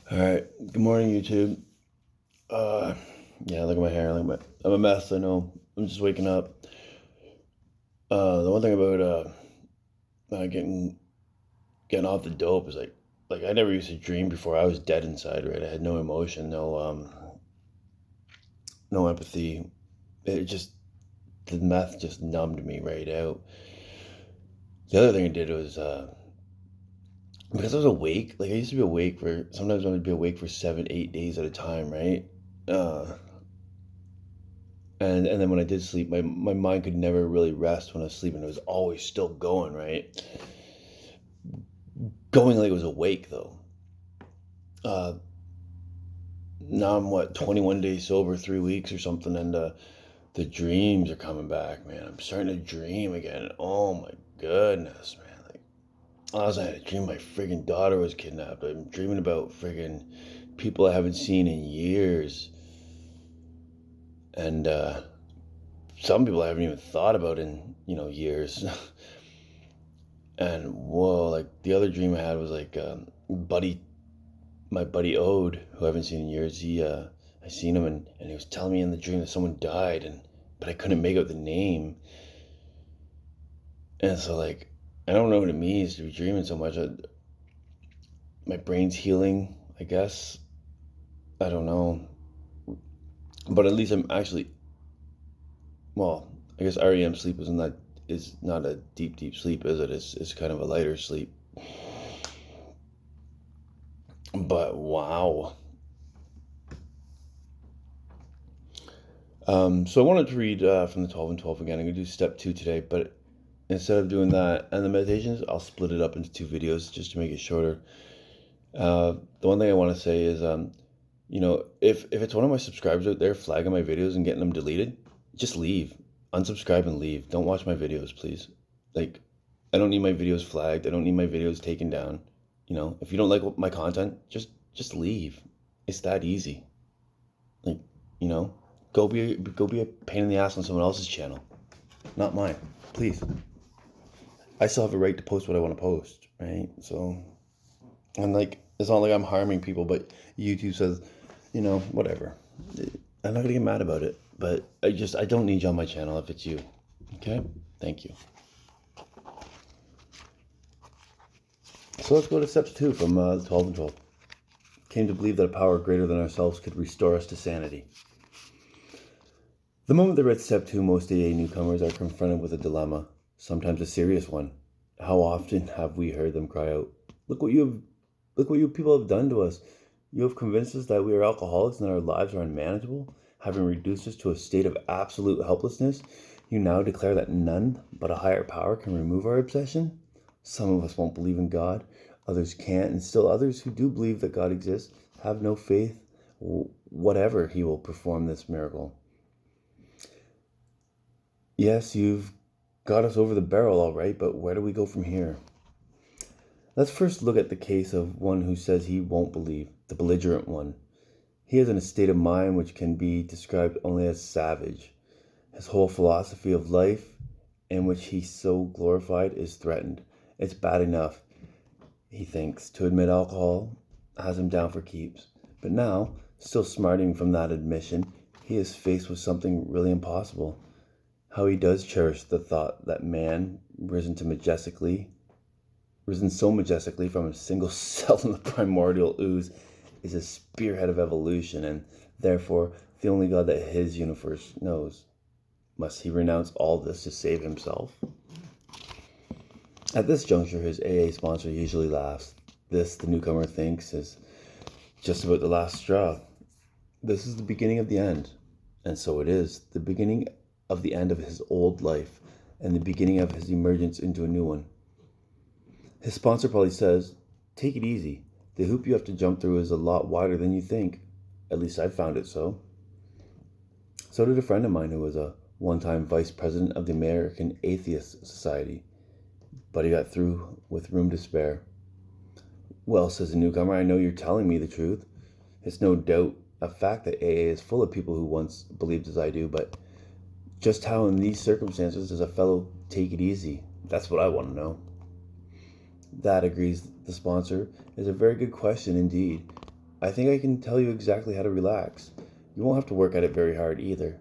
All right. Good morning, YouTube. Uh, yeah, look at my hair. I'm a mess. I know. I'm just waking up. The one thing about getting off the dope is like I never used to dream before. I was dead inside, right? I had no emotion, no empathy. It just the meth just numbed me right out. The other thing I did was because I was awake. Like I used to be awake for sometimes I would be awake for 7, 8 days at a time, right? Uh, and then when I did sleep, my mind could never really rest when I was sleeping. It was always still going, right? Going like it was awake though. Uh, Now I'm 21 days sober, 3 weeks or something, and the dreams are coming back, man. I'm starting to dream again. Oh my goodness, man! Like I had a dream my friggin' daughter was kidnapped. I'm dreaming about friggin' people I haven't seen in years, and some people I haven't even thought about in years. And whoa, like the other dream I had was like my buddy Ode, who I haven't seen in years. I seen him and he was telling me in the dream that someone died, but I couldn't make out the name. And so like, I don't know what it means to be dreaming so much. My brain's healing, I guess. I don't know, but at least I'm actually well. I guess REM sleep is not a deep sleep, is it? It's kind of a lighter sleep. But wow. So I wanted to read from the 12 and 12 again. I'm going to do step 2 today, but instead of doing that and the meditations, I'll split it up into 2 videos just to make it shorter. The one thing I want to say is, if it's one of my subscribers out there flagging my videos and getting them deleted, just leave. Unsubscribe and leave. Don't watch my videos, please. Like, I don't need my videos flagged. I don't need my videos taken down. If you don't like my content, just leave. It's that easy. Like, you know, go be a pain in the ass on someone else's channel, not mine. Please. I still have a right to post what I want to post, right? So, and like, it's not like I'm harming people, but YouTube says, whatever. I'm not gonna get mad about it, but I don't need you on my channel if it's you. Okay? Thank you. So let's go to steps 2 from 12 and 12. Came to believe that a power greater than ourselves could restore us to sanity. The moment they read step 2, most AA newcomers are confronted with a dilemma, sometimes a serious one. How often have we heard them cry out, look what you people have done to us. You have convinced us that we are alcoholics and that our lives are unmanageable. Having reduced us to a state of absolute helplessness, you now declare that none but a higher power can remove our obsession? Some of us won't believe in God, others can't, and still others who do believe that God exists have no faith whatever he will perform this miracle. Yes, you've got us over the barrel, all right, but where do we go from here? Let's first look at the case of one who says he won't believe, the belligerent one. He is in a state of mind which can be described only as savage. His whole philosophy of life, in which he so glorified, is threatened. It's bad enough, he thinks, to admit alcohol has him down for keeps. But now, still smarting from that admission, he is faced with something really impossible. How he does cherish the thought that man, risen so majestically from a single cell in the primordial ooze, is a spearhead of evolution, and therefore the only God that his universe knows. Must he renounce all this to save himself? At this juncture, his AA sponsor usually laughs. This, the newcomer thinks, is just about the last straw. This is the beginning of the end. And so it is, the beginning of the end of his old life, and the beginning of his emergence into a new one. His sponsor probably says, take it easy. The hoop you have to jump through is a lot wider than you think. At least I found it so. So did a friend of mine who was a one-time vice president of the American Atheist Society, but he got through with room to spare. Well, says the newcomer, I know you're telling me the truth. It's no doubt a fact that AA is full of people who once believed as I do, but just how in these circumstances does a fellow take it easy? That's what I want to know. That, agrees the sponsor, is a very good question indeed. I think I can tell you exactly how to relax. You won't have to work at it very hard either.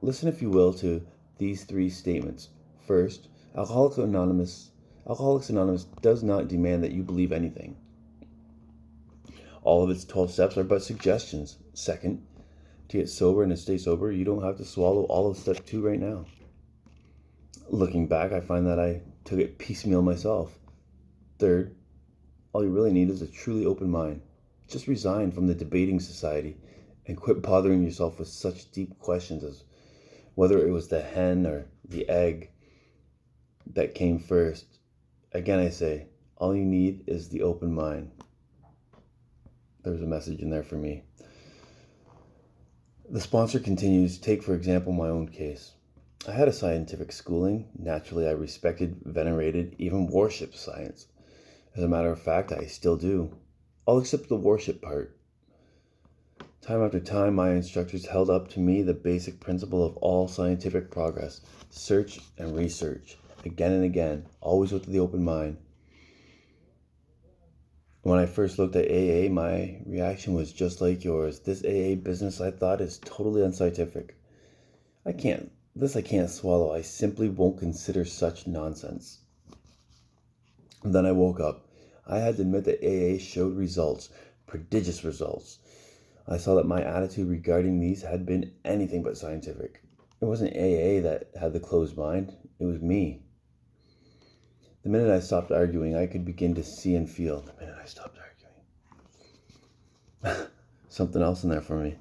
Listen, if you will, to these three statements. First, Alcoholics Anonymous does not demand that you believe anything. All of its 12 steps are but suggestions. Second, to get sober and to stay sober, you don't have to swallow all of step 2 right now. Looking back, I find that I took it piecemeal myself. Third, all you really need is a truly open mind. Just resign from the debating society and quit bothering yourself with such deep questions as whether it was the hen or the egg that came first. Again, I say, all you need is the open mind. There's a message in there for me. The sponsor continues, take for example my own case. I had a scientific schooling. Naturally, I respected, venerated, even worshipped science. As a matter of fact, I still do. All except the worship part. Time after time, my instructors held up to me the basic principle of all scientific progress. Search and research. Again and again, always with the open mind. When I first looked at AA, my reaction was just like yours. This AA business, I thought, is totally unscientific. I can't swallow. I simply won't consider such nonsense. And then I woke up. I had to admit that AA showed results, prodigious results. I saw that my attitude regarding these had been anything but scientific. It wasn't AA that had the closed mind. It was me. The minute I stopped arguing, I could begin to see and feel. The minute I stopped arguing. Something else in there for me.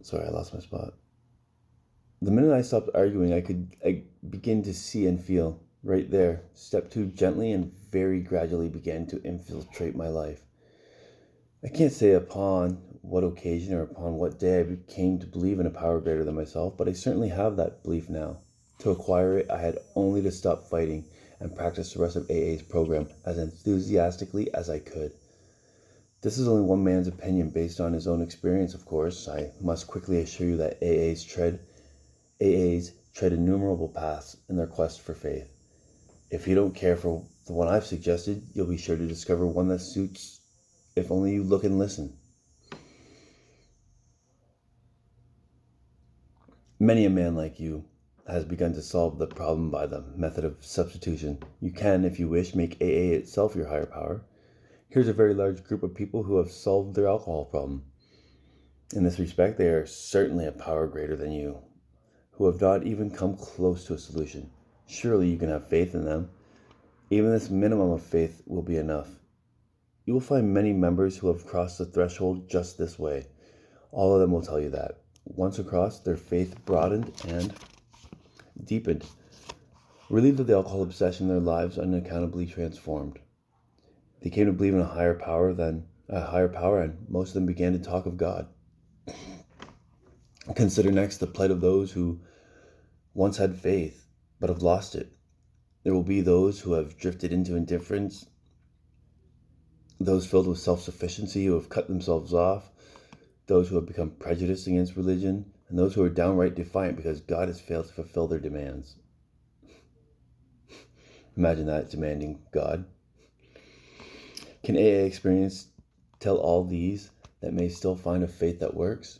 Sorry, I lost my spot. The minute I stopped arguing, I begin to see and feel. Right there, step 2 gently and very gradually began to infiltrate my life. I can't say upon what occasion or upon what day I came to believe in a power greater than myself, but I certainly have that belief now. To acquire it, I had only to stop fighting and practice the rest of AA's program as enthusiastically as I could. This is only one man's opinion based on his own experience, of course. I must quickly assure you that AA's tread innumerable paths in their quest for faith. If you don't care for the one I've suggested, you'll be sure to discover one that suits if only you look and listen. Many a man like you has begun to solve the problem by the method of substitution. You can, if you wish, make AA itself your higher power. Here's a very large group of people who have solved their alcohol problem. In this respect, they are certainly a power greater than you, who have not even come close to a solution. Surely you can have faith in them. Even this minimum of faith will be enough. You will find many members who have crossed the threshold just this way. All of them will tell you that. Once across, their faith broadened and deepened. Relieved of the alcohol obsession, their lives unaccountably transformed. They came to believe in a higher power, and most of them began to talk of God. Consider next the plight of those who once had faith, but have lost it. There will be those who have drifted into indifference, those filled with self-sufficiency who have cut themselves off, those who have become prejudiced against religion, and those who are downright defiant because God has failed to fulfill their demands. Imagine that, demanding God. Can AA experience tell all these that may still find a faith that works?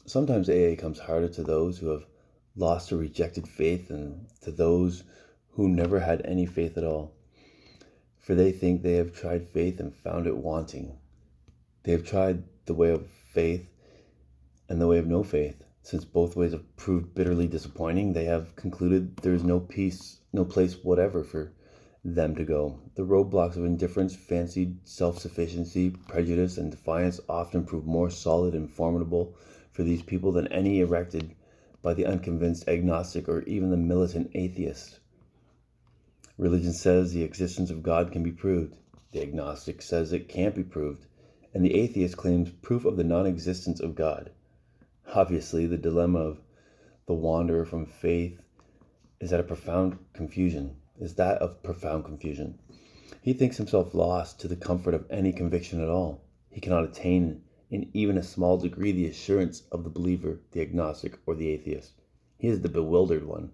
Sometimes AA comes harder to those who have lost or rejected faith than to those who never had any faith at all. For they think they have tried faith and found it wanting. They have tried the way of faith and the way of no faith. Since both ways have proved bitterly disappointing, they have concluded there is no place whatever for them to go. The roadblocks of indifference, fancied self-sufficiency, prejudice, and defiance often prove more solid and formidable for these people than any erected by the unconvinced agnostic or even the militant atheist. Religion says the existence of God can be proved. The agnostic says it can't be proved. And the atheist claims proof of the non-existence of God. Obviously, the dilemma of the wanderer from faith is that of profound confusion. He thinks himself lost to the comfort of any conviction at all. He cannot attain in even a small degree the assurance of the believer, the agnostic, or the atheist. He is the bewildered one.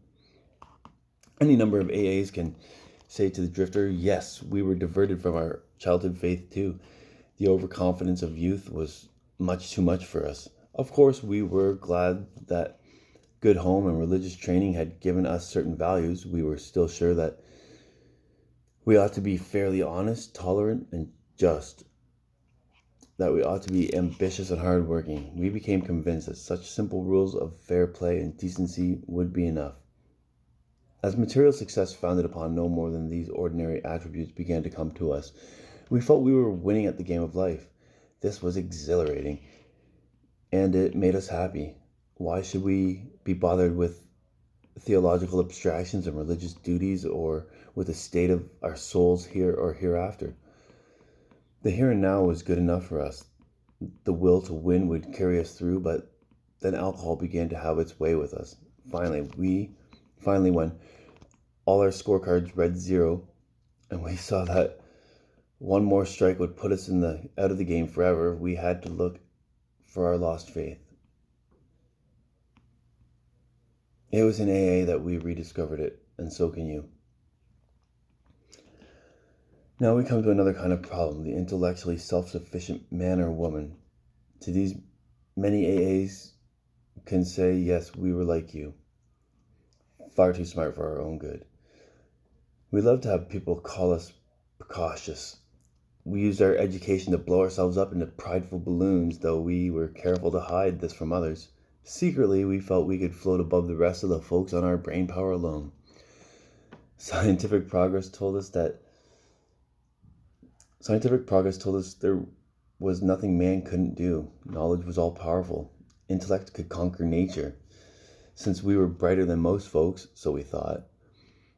Any number of AAs can say to the drifter, yes, we were diverted from our childhood faith too. The overconfidence of youth was much too much for us. Of course, we were glad that good home and religious training had given us certain values. We were still sure that we ought to be fairly honest, tolerant, and just, that we ought to be ambitious and hardworking. We became convinced that such simple rules of fair play and decency would be enough. As material success founded upon no more than these ordinary attributes began to come to us, we felt we were winning at the game of life. This was exhilarating, and it made us happy. Why should we be bothered with theological abstractions and religious duties, or with the state of our souls here or hereafter? The here and now was good enough for us. The will to win would carry us through, but then alcohol began to have its way with us. Finally, when all our scorecards read 0, and we saw that one more strike would put us out of the game forever, we had to look for our lost faith. It was in AA that we rediscovered it, and so can you. Now we come to another kind of problem, the intellectually self-sufficient man or woman. To these, many AAs can say, yes, we were like you. Far too smart for our own good. We love to have people call us precautious. We used our education to blow ourselves up into prideful balloons, though we were careful to hide this from others. Secretly, we felt we could float above the rest of the folks on our brain power alone. Scientific progress told us there was nothing man couldn't do. Knowledge was all powerful. Intellect could conquer nature. Since we were brighter than most folks, so we thought,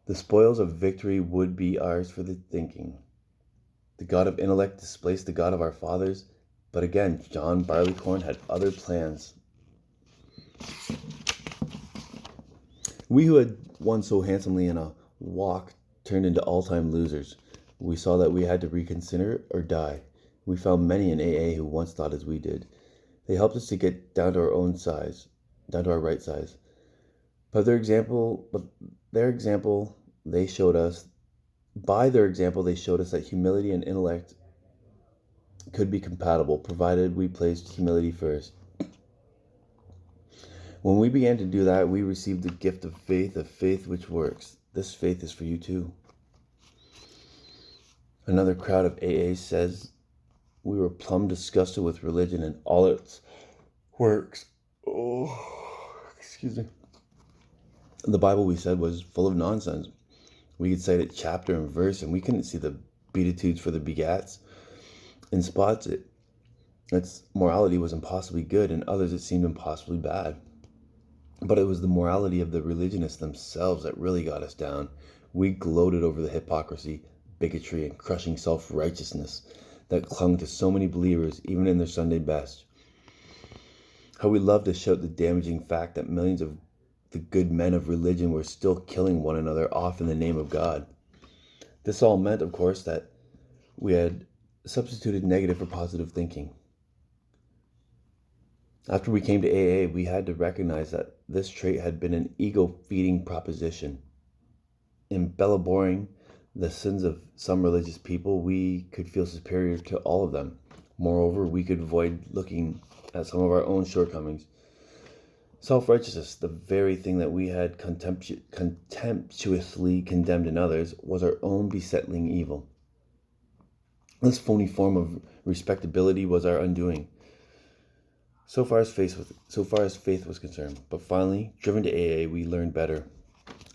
the spoils of victory would be ours for the thinking. The God of intellect displaced the God of our fathers, but again, John Barleycorn had other plans. We who had won so handsomely in a walk turned into all-time losers. We saw that we had to reconsider or die. We found many in AA who once thought as we did. They helped us to get down to our own size, down to our right size. By their example, they showed us that humility and intellect could be compatible, provided we placed humility first. When we began to do that, we received the gift of faith which works. This faith is for you too. Another crowd of AA says we were plumb disgusted with religion and all its works. Excuse me. The Bible, we said, was full of nonsense. We could cite it chapter and verse, and we couldn't see the beatitudes for the begats. In spots, its morality was impossibly good, and others it seemed impossibly bad. But it was the morality of the religionists themselves that really got us down. We gloated over the hypocrisy, bigotry, and crushing self-righteousness that clung to so many believers, even in their Sunday best. How we loved to shout the damaging fact that millions of the good men of religion were still killing one another off in the name of God. This all meant, of course, that we had substituted negative for positive thinking. After we came to AA, we had to recognize that this trait had been an ego-feeding proposition. In belaboring the sins of some religious people, we could feel superior to all of them. Moreover, we could avoid looking at some of our own shortcomings. Self-righteousness, the very thing that we had contemptuously condemned in others, was our own besetting evil. This phony form of respectability was our undoing, so far as faith was concerned. But finally, driven to AA, we learned better.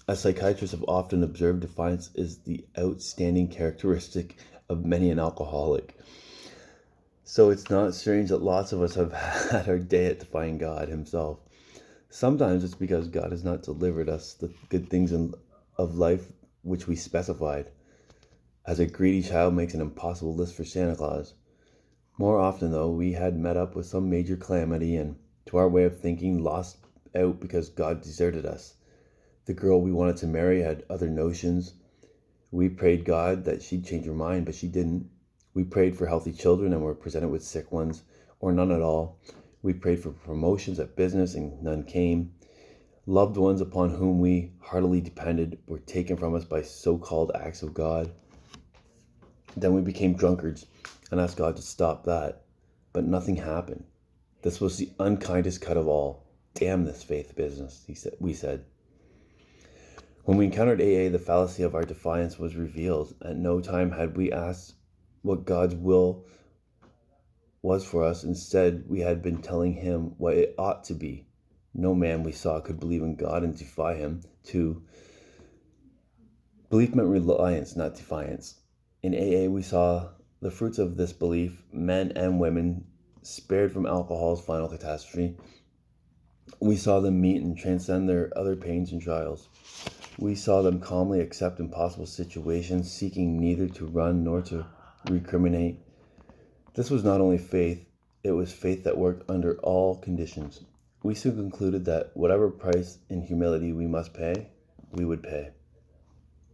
As psychiatrists have often observed, defiance is the outstanding characteristic of many an alcoholic. So it's not strange that lots of us have had our day at defying God himself. Sometimes it's because God has not delivered us the good things of life which we specified, as a greedy child makes an impossible list for Santa Claus. More often, though, we had met up with some major calamity and, to our way of thinking, lost out because God deserted us. The girl we wanted to marry had other notions. We prayed God that she'd change her mind, but she didn't. We prayed for healthy children and were presented with sick ones, or none at all. We prayed for promotions at business and none came. Loved ones upon whom we heartily depended were taken from us by so-called acts of God. Then we became drunkards and asked God to stop that, but nothing happened. This was the unkindest cut of all. Damn this faith business, we said. When we encountered AA, the fallacy of our defiance was revealed. At no time had we asked what God's will was for us. Instead, we had been telling him what it ought to be. No man we saw could believe in God and defy him. 2. Belief meant reliance, not defiance. In AA, we saw the fruits of this belief, men and women spared from alcohol's final catastrophe. We saw them meet and transcend their other pains and trials. We saw them calmly accept impossible situations, seeking neither to run nor to recriminate. This was not only faith, it was faith that worked under all conditions. We soon concluded that whatever price in humility we must pay, we would pay.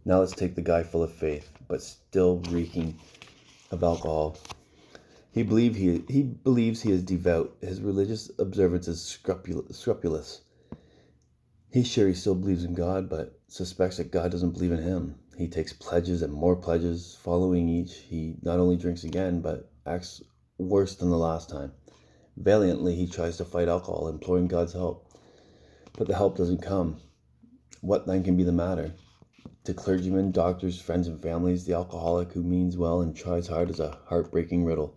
Now let's take the guy full of faith, but still reeking of alcohol. He believes he is devout. His religious observance is scrupulous. He's sure he still believes in God, but suspects that God doesn't believe in him. He takes pledges and more pledges. Following each, he not only drinks again, but acts worse than the last time. Valiantly, he tries to fight alcohol, imploring God's help. But the help doesn't come. What then can be the matter? To clergymen, doctors, friends, and families, the alcoholic who means well and tries hard is a heartbreaking riddle.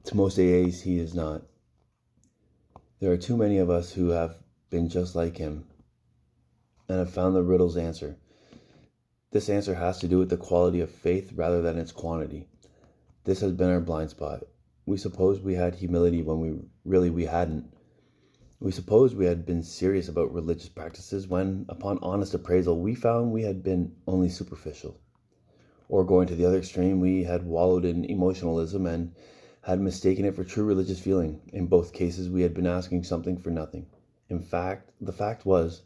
To most AAs, he is not. There are too many of us who have been just like him and have found the riddle's answer. This answer has to do with the quality of faith rather than its quantity. This has been our blind spot. We supposed we had humility when we hadn't. We supposed we had been serious about religious practices when, upon honest appraisal, we found we had been only superficial. Or going to the other extreme, we had wallowed in emotionalism and had mistaken it for true religious feeling. In both cases, we had been asking something for nothing. In fact, the fact was,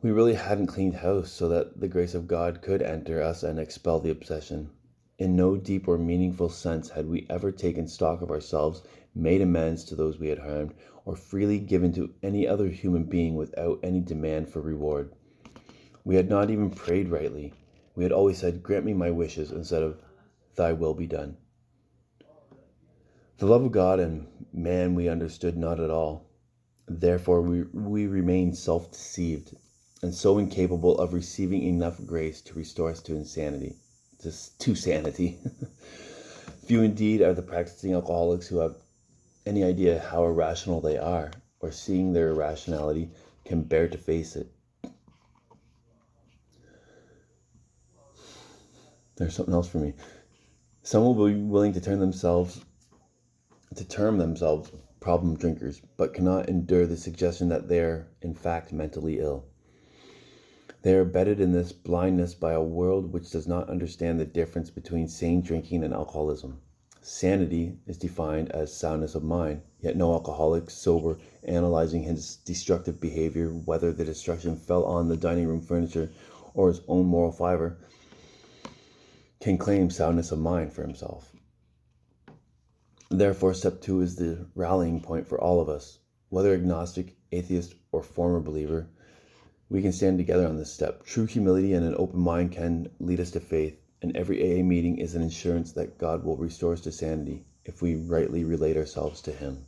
we really hadn't cleaned house so that the grace of God could enter us and expel the obsession. In no deep or meaningful sense had we ever taken stock of ourselves, made amends to those we had harmed, or freely given to any other human being without any demand for reward. We had not even prayed rightly. We had always said, "Grant me my wishes," instead of "Thy will be done." The love of God and man we understood not at all. Therefore, we remained self-deceived and so incapable of receiving enough grace to restore us to insanity. To sanity. Few indeed are the practicing alcoholics who have any idea how irrational they are, or seeing their irrationality, can bear to face it. There's something else for me. Some will be willing to term themselves problem drinkers, but cannot endure the suggestion that they are, in fact, mentally ill. They are bedded in this blindness by a world which does not understand the difference between sane drinking and alcoholism. Sanity is defined as soundness of mind, yet no alcoholic, sober, analyzing his destructive behavior, whether the destruction fell on the dining room furniture or his own moral fiber, can claim soundness of mind for himself. Therefore, step 2 is the rallying point for all of us. Whether agnostic, atheist, or former believer, we can stand together on this step. True humility and an open mind can lead us to faith, and every AA meeting is an assurance that God will restore us to sanity if we rightly relate ourselves to Him.